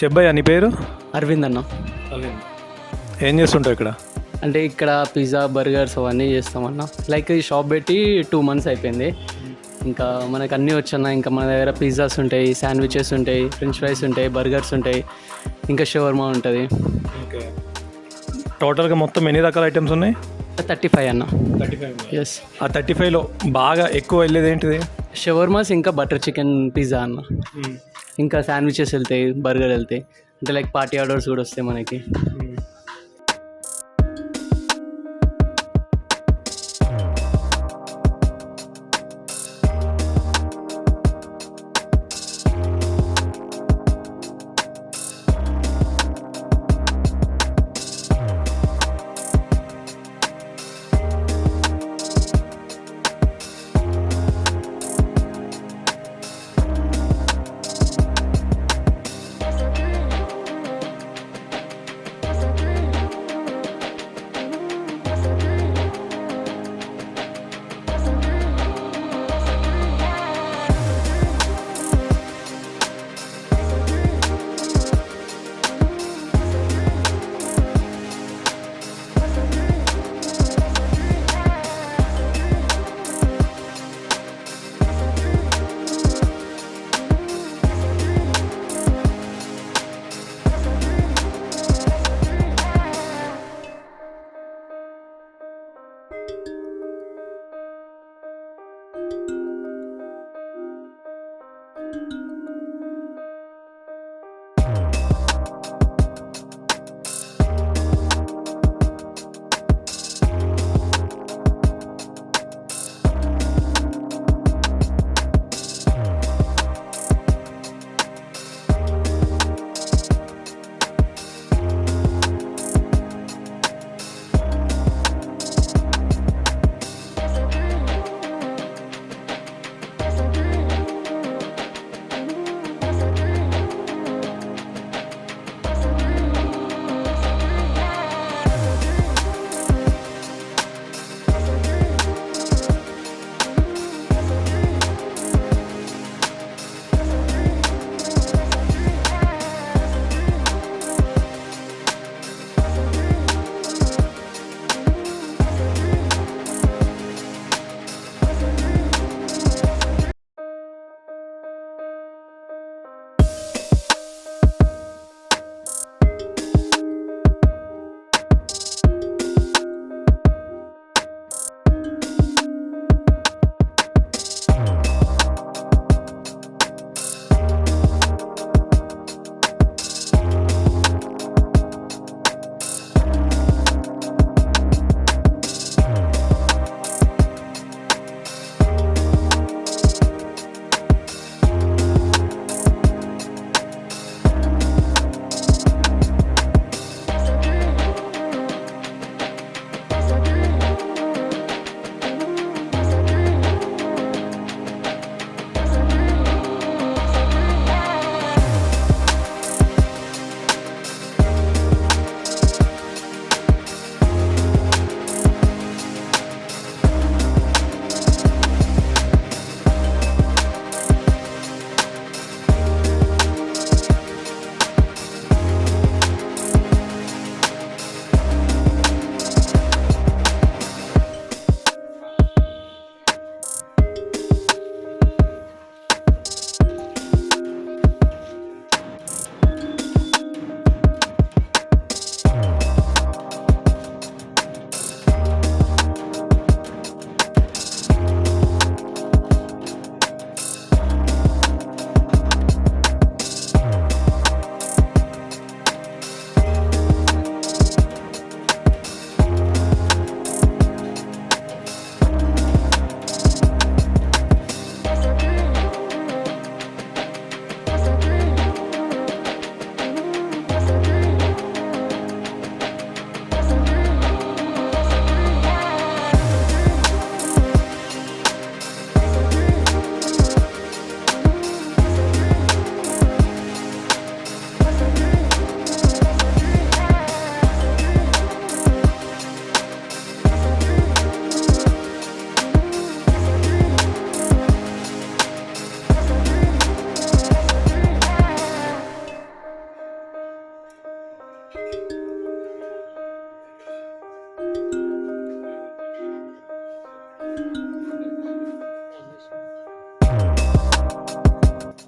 చెప్పయ్యా నీ పేరు? అరవింద్ అన్న. ఏం చేస్తుంటావు ఇక్కడ? అంటే ఇక్కడ పిజ్జా బర్గర్స్ అవన్నీ చేస్తామన్న. లైక్ ఈ షాప్ పెట్టి 2 months అయిపోయింది. ఇంకా మనకు అన్నీ వచ్చన్న. ఇంకా మన దగ్గర పిజ్జాస్ ఉంటాయి, శాండ్విచెస్ ఉంటాయి, ఫ్రెంచ్ ఫ్రైస్ ఉంటాయి, బర్గర్స్ ఉంటాయి, ఇంకా షవర్మా ఉంటుంది. ఓకే. టోటల్గా మొత్తం ఎన్ని రకాల ఐటమ్స్ ఉన్నాయి? 35 అన్న. 35. ఎస్. ఆ 35లో బాగా ఎక్కువ వెళ్ళేది ఏంటిది? షవర్మాస్ ఇంకా బటర్ చికెన్ పిజ్జా అన్న. ఇంకా శాండ్విచెస్ వెళ్తాయి, బర్గర్ వెళ్తాయి. అంటే లైక్ పార్టీ ఆర్డర్స్ కూడా వస్తాయి మనకి.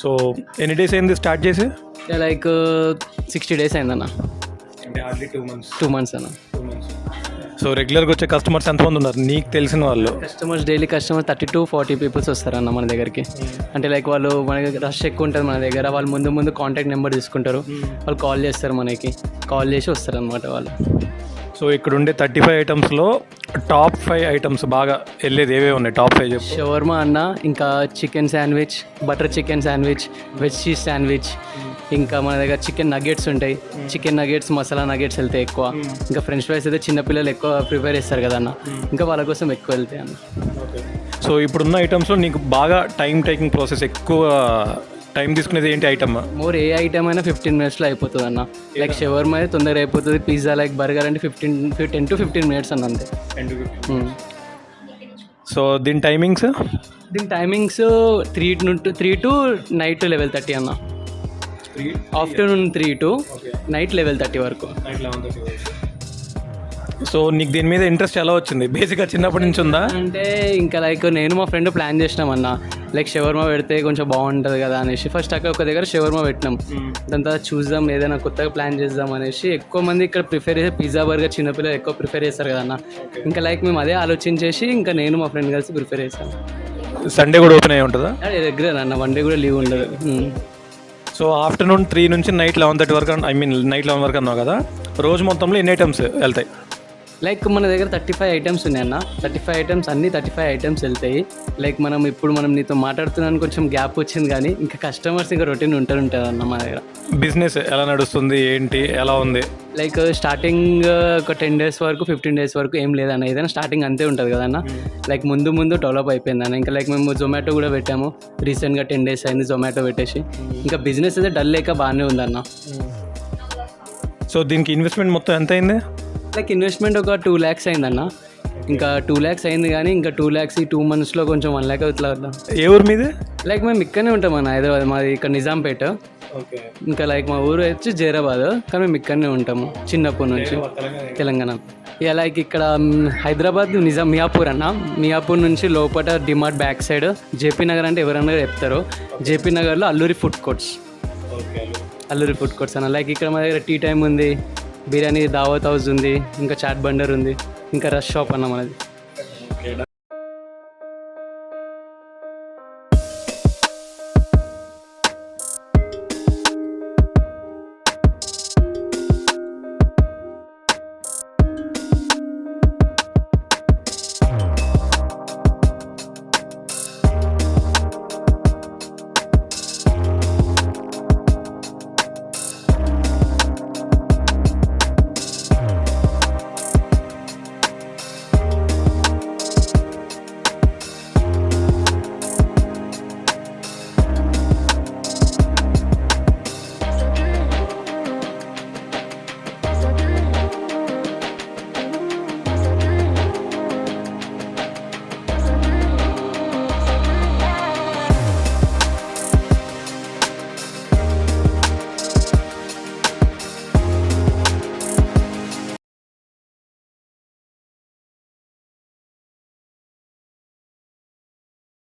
సో ఎన్ని డేస్ అయింది స్టార్ట్ చేసి? లైక్ 60 days అయిందన్న. అంటే హార్డ్లీ 2 months అన్న. సో రెగ్యులర్గా వచ్చే కస్టమర్స్ ఎంతమంది ఉన్నారు నీకు తెలిసిన వాళ్ళు? డైలీ కస్టమర్స్ 30 to 40 పీపుల్స్ వస్తారన్న మన దగ్గరికి. అంటే లైక్ వాళ్ళు మన దగ్గర రష్ ఎక్కువ ఉంటుంది మన దగ్గర, వాళ్ళు ముందు కాంటాక్ట్ నెంబర్ తీసుకుంటారు, వాళ్ళు కాల్ చేస్తారు, మనకి కాల్ చేసి వస్తారు అనమాట వాళ్ళు. సో ఇక్కడ ఉండే 35 ఐటమ్స్లో టాప్ 5 ఐటమ్స్ బాగా వెళ్ళేది ఏవే ఉన్నాయి? టాప్ 5 చెప్పు. షవర్మా అన్న, ఇంకా chicken sandwich, butter chicken sandwich, veg cheese sandwich, ఇంకా మన దగ్గర చికెన్ నగెట్స్ ఉంటాయి, చికెన్ నగెట్స్, మసాలా నగెట్స్ వెళ్తాయి ఎక్కువ. ఇంకా ఫ్రెంచ్ ఫ్రైస్ అయితే చిన్నపిల్లలు ఎక్కువ ప్రిపేర్ చేస్తారు కదా అన్న, ఇంకా వాళ్ళ కోసం ఎక్కువ వెళ్తాయి అన్న. సో ఇప్పుడున్న ఐటమ్స్లో నీకు బాగా టైం టేకింగ్ ప్రాసెస్, ఎక్కువ టైం తీసుకునేది ఏంటి ఐటమ్? మోర్ ఏ ఐటమ్ అయినా 15 minutesలో అయిపోతుంది అన్న. లైక్ షవర్మా అయితే తొందరగా అయిపోతుంది, పిజ్జా లైక్ బర్గర్ అంటే 10 to 15 minutes అన్న అంతే. సో దీని టైమింగ్స్ 3 to night 11:30 అన్న. ఆఫ్టర్నూన్ 3 to night 11:30 వరకు. సో నీకు దీని మీద ఇంట్రెస్ట్ ఎలా వచ్చింది? బేసిక్గా చిన్నప్పటి నుంచి ఉందా? అంటే ఇంకా లైక్ నేను మా ఫ్రెండ్ ప్లాన్ చేసినామన్నా, లైక్ షవర్మా పెడితే కొంచెం బాగుంటుంది కదా అనేసి. ఫస్ట్ అక్కడ ఒక దగ్గర షవర్మా పెట్టినాం, దాని తర్వాత చూద్దాం ఏదైనా కొత్తగా ప్లాన్ చేద్దాం అనేసి. ఎక్కువ మంది ఇక్కడ ప్రిఫర్ చేసే పిజ్జా బర్గర్ చిన్నపిల్లలు ఎక్కువ ప్రిఫర్ చేస్తారు కదా అన్న. ఇంకా లైక్ మేము అదే ఆలోచించేసి ఇంకా నేను మా ఫ్రెండ్ కలిసి ప్రిఫర్ చేస్తాను. సండే కూడా ఓపెన్ అయ్యి ఉంటుందా? రెగ్యులర్ అన్న, 1 day కూడా లీవ్ ఉండదు. సో ఆఫ్టర్నూన్ 3 నుంచి నైట్ 11:30 వరకు, నైట్ 11 వరకు అన్నావు కదా, రోజు మొత్తంలో ఎన్ని ఐటమ్స్ వెళ్తాయి? లైక్ మన దగ్గర 35 ఐటమ్స్ ఉన్నాయన్న. 35 ఐటమ్స్, అన్ని 35 ఐటమ్స్ వెళ్తాయి. లైక్ మనం నీతో మాట్లాడుతున్నాను కొంచెం గ్యాప్ వచ్చింది, కానీ ఇంకా కస్టమర్స్ ఇంకా రొటీన్ ఉంటుంది అన్న మన దగ్గర. బిజినెస్ ఎలా నడుస్తుంది, ఏంటి, ఎలా ఉంది? లైక్ స్టార్టింగ్ ఒక 10 days వరకు, 15 days వరకు ఏం లేదన్న, ఏదైనా స్టార్టింగ్ అంతే ఉంటుంది కదన్న. లైక్ ముందు డెవలప్ అయిపోయింది అన్న. ఇంకా లైక్ మేము జొమాటో కూడా పెట్టాము రీసెంట్గా, 10 days అయింది జొమాటో పెట్టేసి. ఇంకా బిజినెస్ అయితే డల్ లేక బాగానే ఉందన్న. సో దీనికి ఇన్వెస్ట్మెంట్ మొత్తం ఎంత అయింది? లైక్ ఇన్వెస్ట్మెంట్ ఒక 2 lakhs అయిందన్న. ఇంకా 2 lakhs అయింది, కానీ ఇంకా 2 lakhs ఈ 2 monthsలో కొంచెం 1 lakh అవుతుంది కదా. ఏ ఊరు మీది? లైక్ మేము ఇక్కడనే ఉంటాం అన్న, హైదరాబాద్ మాది, ఇక్కడ నిజాంపేట. ఇంకా లైక్ మా ఊరు వచ్చి జైరాబాద్, కానీ మేము ఇక్కడనే ఉంటాము చిన్నప్పటి నుంచి, తెలంగాణ. ఇక లైక్ ఇక్కడ హైదరాబాద్ మియాపూర్ అన్న. మియాపూర్ నుంచి లోపల DMart back side JP Nagar అంటే ఎవరన్నా చెప్తారు. జేపీ నగర్లో అల్లూరి ఫుడ్ కోర్ట్స్ అన్న. లైక్ ఇక్కడ మా దగ్గర టీ టైమ్ ఉంది, బిర్యానీ దావత్ హౌస్ ఉంది, ఇంకా చాట్ బండర్ ఉంది, ఇంకా రష్ షాప్ అన్న మనది.